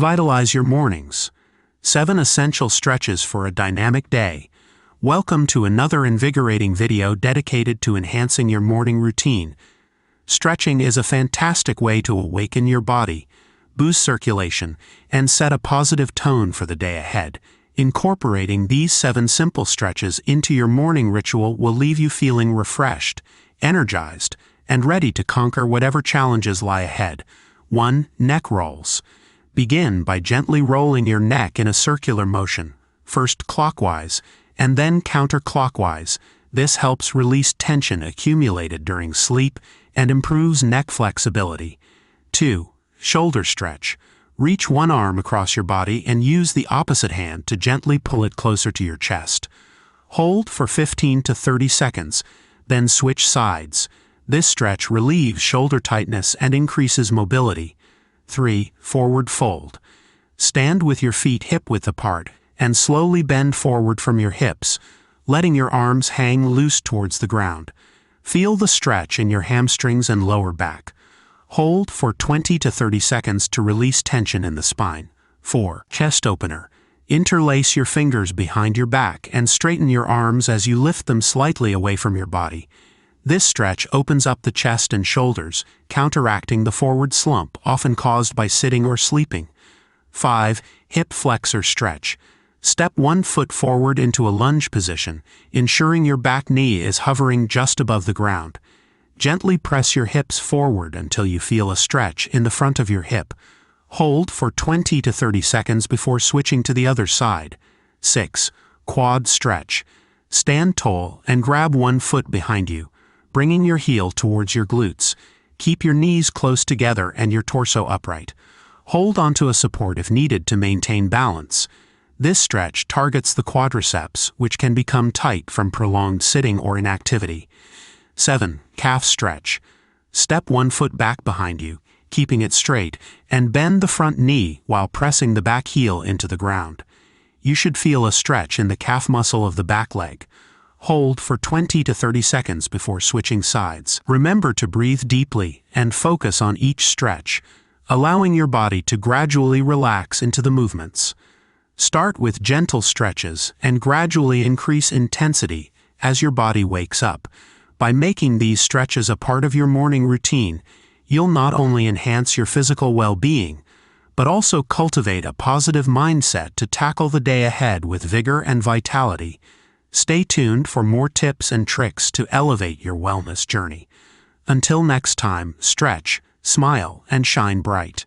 Revitalize your mornings. 7 essential stretches for a dynamic day. Welcome to another invigorating video dedicated to enhancing your morning routine. Stretching is a fantastic way to awaken your body, boost circulation, and set a positive tone for the day ahead. Incorporating these 7 simple stretches into your morning ritual will leave you feeling refreshed, energized, and ready to conquer whatever challenges lie ahead. 1. Neck rolls. Begin by gently rolling your neck in a circular motion, first clockwise, and then counterclockwise. This helps release tension accumulated during sleep and improves neck flexibility. 2. Shoulder stretch. Reach one arm across your body and use the opposite hand to gently pull it closer to your chest. Hold for 15 to 30 seconds, then switch sides. This stretch relieves shoulder tightness and increases mobility. 3. Forward fold. Stand with your feet hip-width apart and slowly bend forward from your hips, letting your arms hang loose towards the ground. Feel the stretch in your hamstrings and lower back. Hold for 20 to 30 seconds to release tension in the spine. 4. Chest opener. Interlace your fingers behind your back and straighten your arms as you lift them slightly away from your body. This stretch opens up the chest and shoulders, counteracting the forward slump often caused by sitting or sleeping. 5. Hip flexor stretch. Step one foot forward into a lunge position, ensuring your back knee is hovering just above the ground. Gently press your hips forward until you feel a stretch in the front of your hip. Hold for 20 to 30 seconds before switching to the other side. 6. Quad stretch. Stand tall and grab one foot behind you, bringing your heel towards your glutes. Keep your knees close together and your torso upright. Hold onto a support if needed to maintain balance. This stretch targets the quadriceps, which can become tight from prolonged sitting or inactivity. 7. Calf stretch. Step one foot back behind you, keeping it straight, and bend the front knee while pressing the back heel into the ground. You should feel a stretch in the calf muscle of the back leg. Hold for 20 to 30 seconds before switching sides. Remember to breathe deeply and focus on each stretch, allowing your body to gradually relax into the movements. Start with gentle stretches and gradually increase intensity as your body wakes up. By making these stretches a part of your morning routine, you'll not only enhance your physical well-being, but also cultivate a positive mindset to tackle the day ahead with vigor and vitality. Stay tuned for more tips and tricks to elevate your wellness journey. Until next time, stretch, smile, and shine bright.